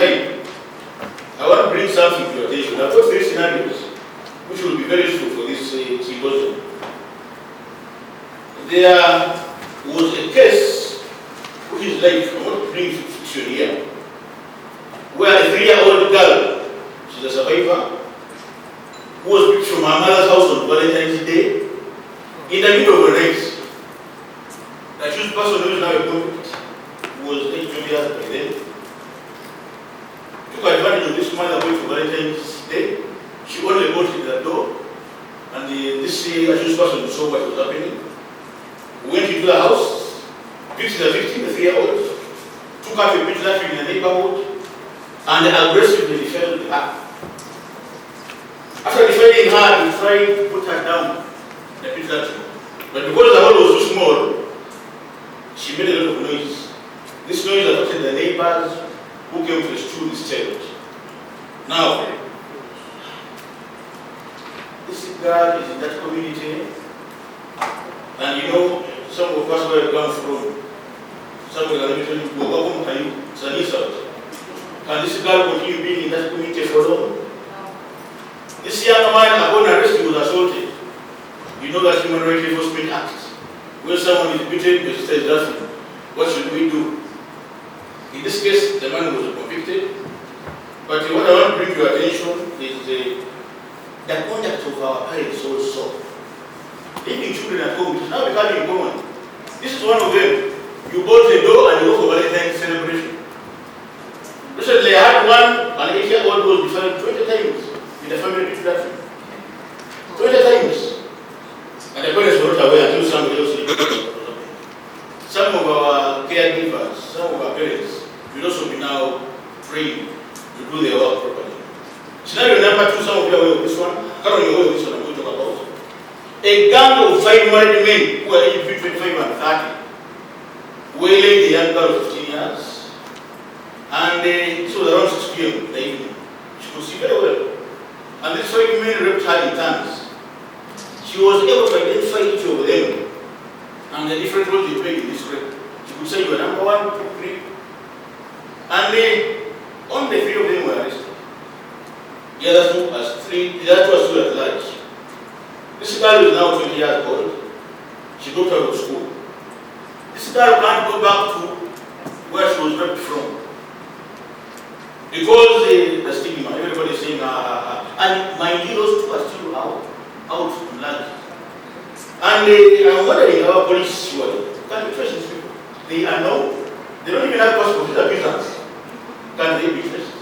time, I want to bring something to your attention. I've got 3 scenarios which will be very useful for this symposium. There was a case which is like, I want to bring fiction here, where a 3-year-old girl, she's a survivor, who was picked from her mother's house on Valentine's Day, in the middle of a race. The accused person, who is now a convict, who was 20 years by then, took advantage of this mother going for Valentine's Day. She only got to the door, and this accused person saw what was happening. Went into the house, picked the victim, the 3-year-old, took up a picture in the neighborhood, and aggressively defended her. After defending her, he tried to put her down the picture. But because the hole was too small, she made a lot of noise. This noise affected the neighbors who came to rescue this child. Now, this girl is in that community, and you know, some of us where we come from, some of the people go home and it's an insult. Can this girl continue being in that community for long? This young man, upon arrest, was assaulted. You know that Human Rights Enforcement Act. When someone is beaten, the sister is asking, what should we do? In this case, the man was convicted. But what I want to bring to your attention is the conduct of our parents also. Leaving children at home is now becoming common. This is one of them. You bolt the door and you go for Valentine's celebration. Recently, I had an 8-year-old who was defined 20 times in the family introduction. 20 times. And the parents were not aware until somebody else did. Some of our caregivers, some of our parents will also be now trained to do their work properly. Scenario number 2, some of you are aware of this one. Currently, you're aware of this one I'm going to talk about. A gang of 5 married men who are aged between 25 and 30 waylaid the young girl of 15 years. And it was around 6 p.m. in the evening. She could see very well. And these 5 men raped her in turns. She was able to identify each of them and the different roles they played in this rape. She could say you were number 1, 2, 3. And only 3 of them were arrested. The other 2 are still at large. This girl is now 20 years old. She dropped out of school. This girl can't go back to where she was raped from. Because the stigma, everybody is saying, and mind you, those 2 are still out on land. And I'm wondering our police surely can we trust these people? They are known. They don't even have passports, these are visas. Can they be trusted?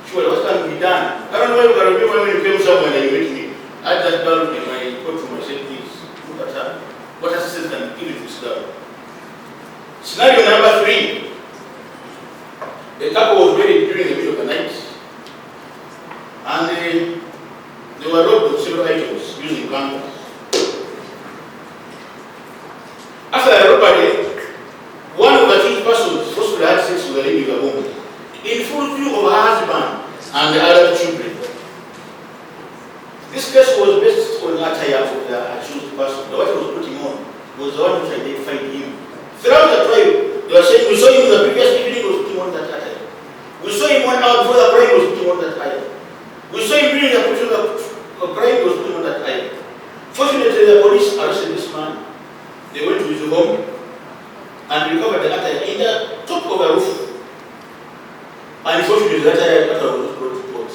Sure, what can be done? I don't know if you can remember when you came somewhere and you met me. I had that girl in my courtroom, I said, please, look at her. What assistance can you give to this girl? Scenario number 3. The couple was buried during the middle of the night. And they were robbed of several items using guns. After the robbery, one of the accused persons forcibly had sex with a lady in the home, in full view of her husband and the other children. This case was based on attire of the accused person. The what he was putting on was the one which identified him. Throughout the trial, they were saying, we saw him the previous evening, he was putting on that attire. We saw him 1 hour before the crime, he was putting on that attire. We saw him during the crime, he was putting on that attire. Fortunately, the police arrested this man. They went to his home and recovered the attire in the top of the roof. And unfortunately, the attire was brought to court.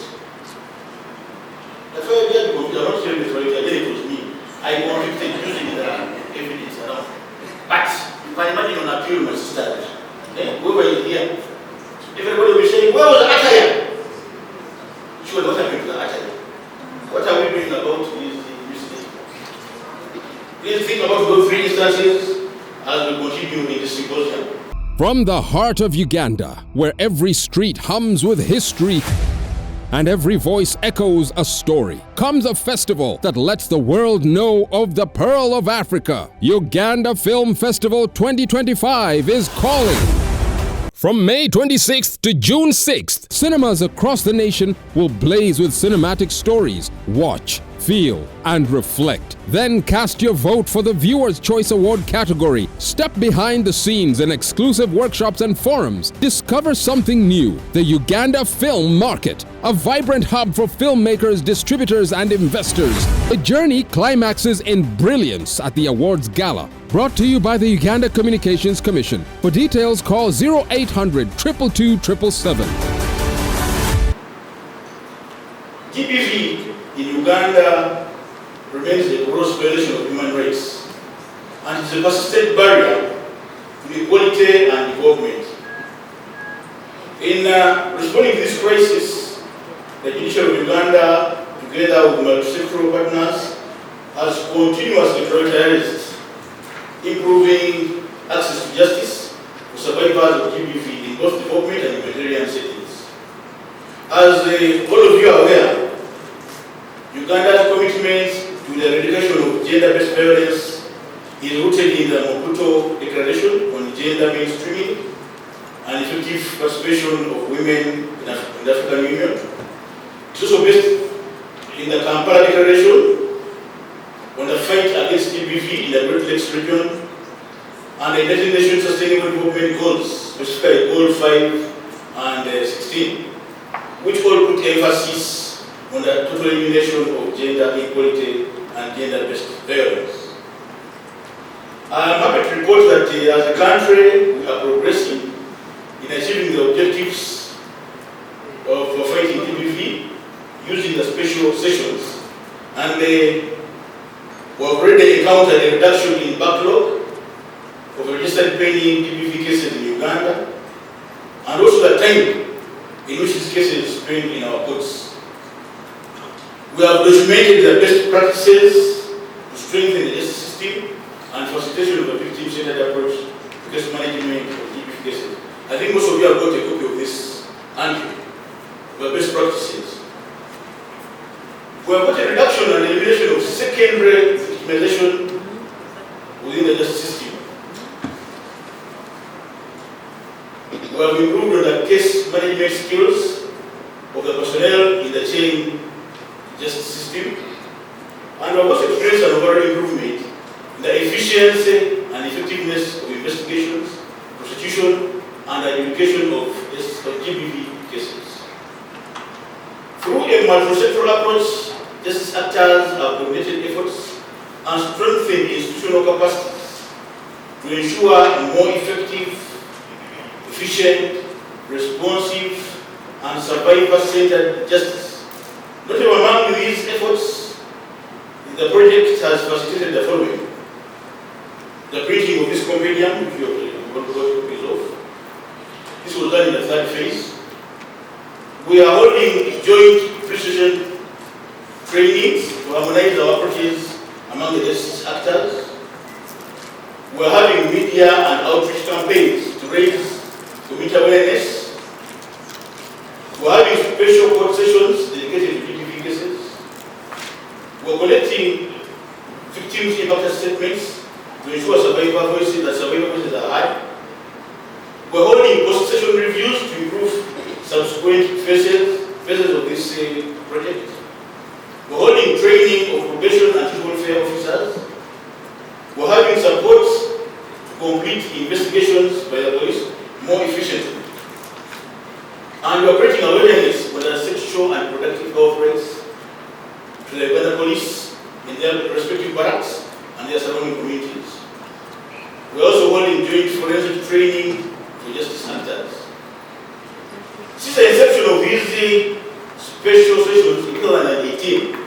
That's why I did I'm not saying this right, it was me. I convicted using the evidence around. But you can imagine on appeal, my sister, whoever is here, everybody will say, where was the attire? Sure, what happened to the attire? What are we doing about this mistake? Please think about those 3 instances as we continue in this symposium. From the heart of Uganda, where every street hums with history and every voice echoes a story, comes a festival that lets the world know of the Pearl of Africa. Uganda Film Festival 2025 is calling. From May 26th to June 6th, cinemas across the nation will blaze with cinematic stories. Watch, feel, and reflect. Then cast your vote for the Viewer's Choice Award category. Step behind the scenes in exclusive workshops and forums. Discover something new. The Uganda Film Market, a vibrant hub for filmmakers, distributors, and investors. The journey climaxes in brilliance at the awards gala. Brought to you by the Uganda Communications Commission. For details, call 0800 222 777. GBV in Uganda remains a gross violation of human rights and is a persistent barrier to equality and development. In responding to this crisis, the judiciary of Uganda, together with multi-sectoral partners, has continuously prioritized improving access to justice for survivors of GBV in both development and humanitarian settings. As all of you are aware, Uganda's commitment to the eradication of gender-based violence is rooted in the Matovu Declaration on gender mainstreaming and effective participation of women in the African Union. It's also based in the Kampala Declaration on the fight against GBV in the Great Lakes region and the United Nations Sustainable Development Goals, specifically Goal 5 and 16, which all put emphasis on the total elimination of gender equality and gender-based violence. I am happy to report that as a country, we are progressing in achieving the objectives of fighting GBV using the special sessions, and we have already encountered a reduction in backlog of registered pending GBV cases in Uganda, and also the time in which these cases spent in our courts. We have documented the best practices to strengthen the justice system and facilitation of a victim-centered approach to case management of GBV cases. I think most of you have got a copy of this handbook, the best practices. We have got a reduction and elimination of secondary victimization within the justice system. We have improved on the case management skills of the personnel in the chain justice system, and we have also experienced an overall improvement in the efficiency and effectiveness of investigations, prosecution, and adjudication of GBV cases. Through a multi-sectoral approach, justice actors have coordinated efforts and strengthened institutional capacities to ensure more effective, efficient, responsive, and survivor-centered justice. Notable among these efforts, the project has facilitated the following: the printing of this compendium, which you have got copies of. This was done in the third phase. We are holding joint precision trainings to harmonize our approaches among the justice actors. We are having media and outreach campaigns to raise community awareness. We are having special court sessions dedicated to GBV cases. We are collecting victims' impact statements to ensure survivor voices are high. We are holding post-session reviews to improve subsequent phases of this project. We are holding training of probation and civil welfare officers. We are having supports to complete investigations by the police more efficiently. And we are creating awareness on the sexual and reproductive health rights to the Uganda police in their respective barracks and their surrounding communities. We are also holding joint forensic training for justice actors. Since the inception of these special sessions in 2018,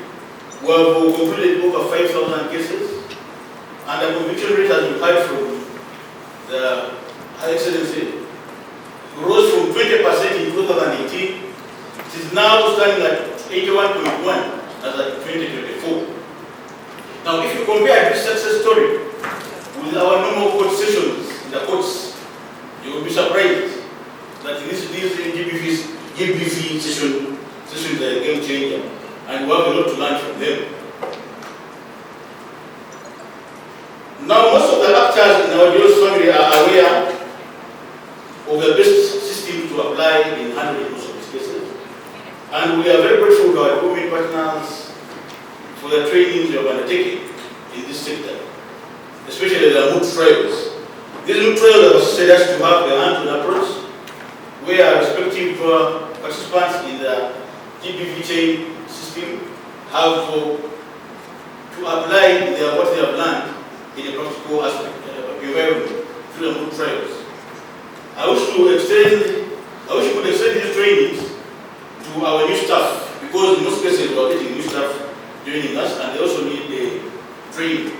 we have concluded over 5,000 cases, and the conviction rate has been high from the High Excellency. Rose from 20% in 2018, it is now standing at 81.1 as at 2024. Now, if you compare this success story with our normal court sessions in the courts, you will be surprised that these GBV sessions are a game changer, and we have a lot to learn from them. Now, most of the actors in our Dios family are aware of the best system to apply in handling most of these cases. And we are very grateful to our government partners for the trainings you have undertaken in this sector, especially the mood trials. These mood trials have assisted us to have the hands-on approach, where respective participants in the GBV chain system have to apply what they have learned in a practical aspect through the mood trials. I wish we could extend these trainings to our new staff, because in most cases we are getting new staff joining us and they also need a training.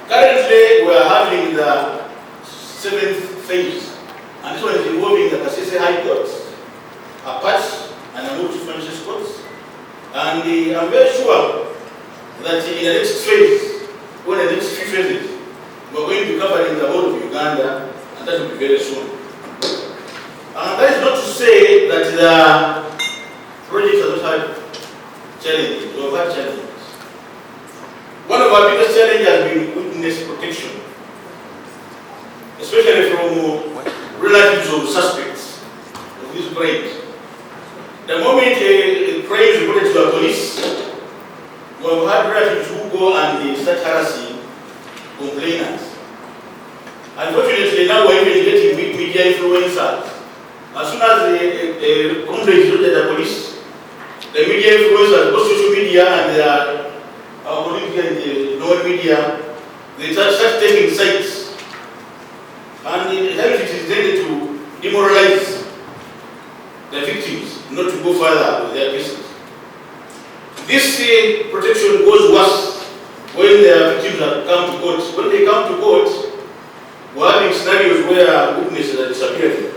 Currently, we are having the 7th phase, and this one is involving the Kasese High Courts, a patch and a multi-franchise courts. And I'm very sure that in the next phase, or the next few phases, we're going to be covering the whole of Uganda, and that will be very soon. And that is not to say that the project has not had challenges. We have had challenges. One of our biggest challenges has been witness protection, especially from relatives of suspects of these crimes. The moment a crime is reported to the police, we have had relatives who go and they start harassing complainants. Unfortunately, now we're even getting big media influencers. As soon as a complaint is reported to the police, the media influencers, both social media and our colleagues here in the non-media, they start taking sides. And it is intended to demoralize the victims, not to go further with their cases. This protection goes worse when the victims have come to court. When they come to court, we're having scenarios where witnesses are disappearing.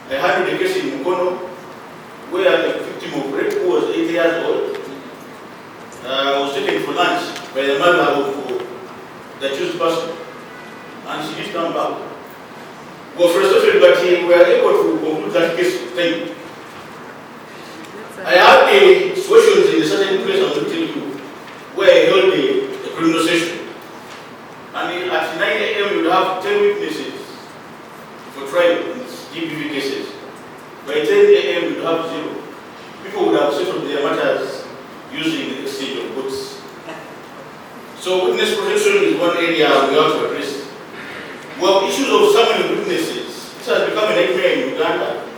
I handled a case in Mukono where a victim of rape who was 8 years old was taken for lunch by the mother of the accused person, and she did come back. We were frustrated, but we were able to conclude that case with time. I had a situations in a certain place, I'm going to tell you, where I held a criminal session. And at 9 a.m. you would have 10 witnesses for trial in GBV cases. By 10 a.m. you would have 0. People would have settled their matters using the exchange of goods. So witness protection is one area we have to address. We have issues of summoning witnesses. This has become a nightmare in Uganda,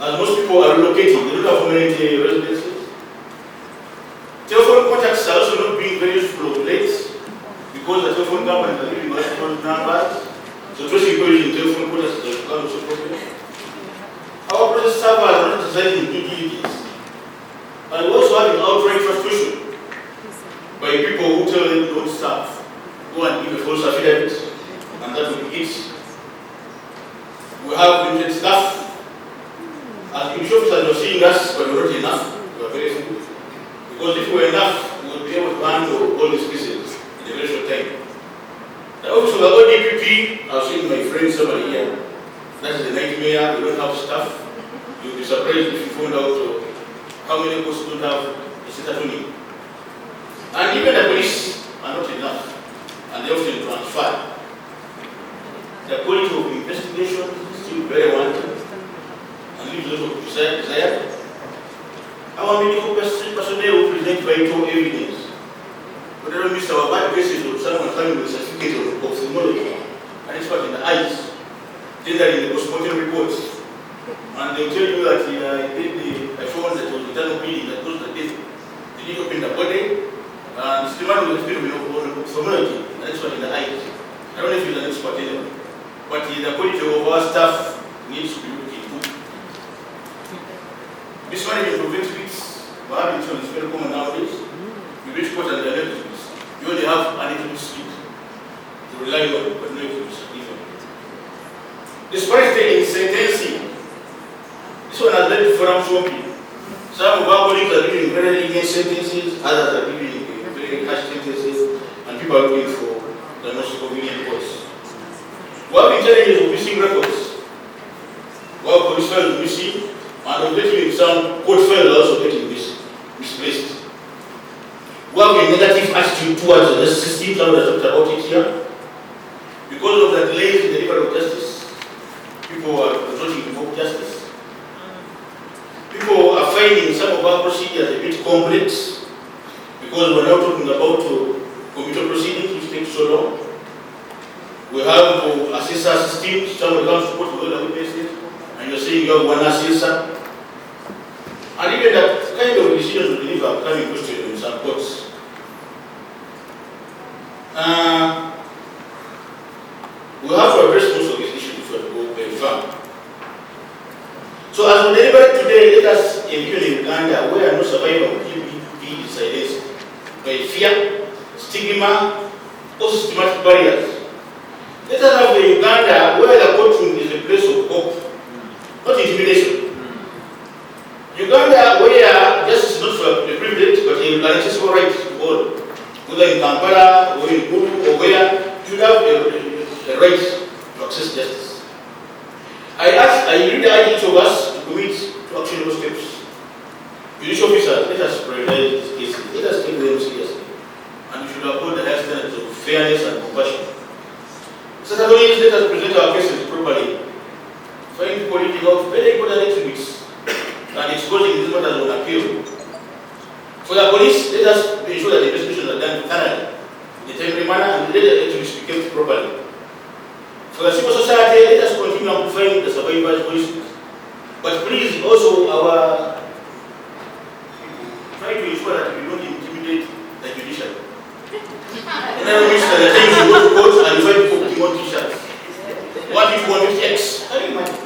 as most people are relocating. They don't have permanent residences. Telephone contacts are also not being very useful of late, because the telephone companies are giving us phone numbers. So tracing people using telephone contacts has become so problem. Our process servers are not exercising due diligence. And we also have an outright frustration by people who tell them don't staff, go and give a false affidavit, and that will be it. We have limited staff. As English officers are seeing us, but we're not enough. We are very few. Because if we were enough, we would be able to handle all these cases in a very short time. The office of the ODPP, I've seen my friend somebody here. That is a nightmare. We don't have staff. You'll be surprised if you find out how many posts don't have a settlement. And even the police are not enough, and they often transfer. The quality of investigation is still very wanting and leaves a lot of desire. Our medical personnel will present vital evidence. But they don't miss our bad cases of someone coming with a certificate of ophthalmology and expert in the eyes, tendering the postmortem reports. And they'll tell you that I found that was internal bleeding that caused the death. They didn't open the body, and still man with a bit of ophthalmology, and expert in the eyes. I don't know if he's an expert anyway, but the quality of our staff needs to be looked into. Mismanagement of exhibits, we have it is very common nowadays. You reach court and there are exhibits. You only have an exhibit sheet to rely on, but no exhibits. Despite the sentencing, this one has led to forum shopping. Some of our colleagues are giving very lenient sentences, others are giving very harsh sentences, and people are looking for the most convenient course. We have been challenges of missing records. We have police files missing, and unfortunately some court files are also getting misplaced. We have a negative attitude towards the system, some have talked about it here. Because of the delays in the delivery of justice, people are resorting to mock justice. People are finding some of our procedures a bit complex because we're now talking about computer proceedings, which take so long. We have assessor systems, someone comes to support all the witnesses, and you're saying you have one assessor. And even that kind of decisions will deliver coming questions in some courts. We have to address most of these issues before we go very far. So as we deliberate today, let us envision in Uganda where no survivor of GBV is silenced by fear, stigma, or systematic barriers. Let us have a Uganda where the courtroom is a place of hope, not intimidation. Uganda where justice is not for the privileged, but a guarantees right to all. Whether in Kampala, or in Gulu, or where, you should have the right to access justice. I really urge each of us to commit to actionable steps. Judicial officers, let us prioritize these cases. Let us take them seriously. And we should uphold the high standards of fairness and compassion. Secondly, let us present our cases properly. Find pointing out very important exhibits and exposing these matters on appeal. For the police, let us ensure that the investigations are done thoroughly, in a timely manner, and let the exhibits be kept properly. For the civil society, let us continue amplifying the survivors' voices. But please, also, try to ensure that we don't intimidate the judiciary. In other words, there are times you go to court and you find people putting on t-shirts. What if you want to X? How do you imagine?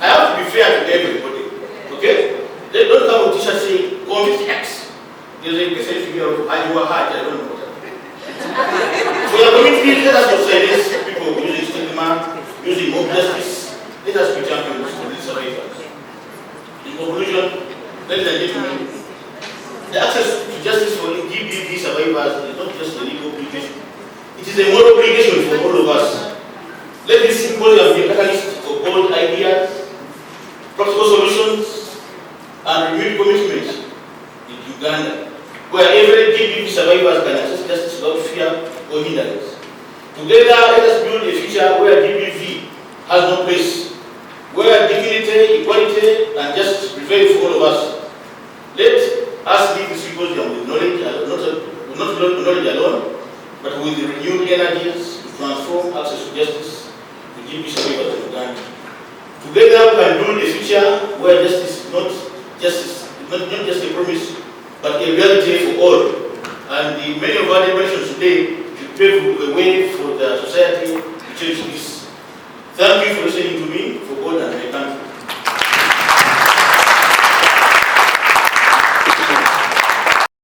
I have to be fair to everybody. Okay? They don't come with t-shirts saying, go with X. There's a message here of Iowa Heart, I don't know what that is. So the community, let us not silence people using stigma, using mob justice. Let us be champions for these survivors. In conclusion, ladies and gentlemen, the access to justice for GBV survivors is not just a legal obligation. It is a moral obligation for all of us. Let this symposium be a catalyst for bold ideas, practical solutions, and renewed commitment in Uganda, where every GBV survivor can access justice without fear or hindrance. Together, let us build a future where GBV has no place, where dignity, equality, and justice prevail for all of us. Let us leave this symposium with knowledge, not knowledge alone, but with renewed energies to transform access to justice to GBV survivors in Uganda. Together, we can build a future where justice is not just a promise, but a reality for all. And the many of our dimensions today should pave the way for the society to change this. Thank you for listening to me, for God and my country.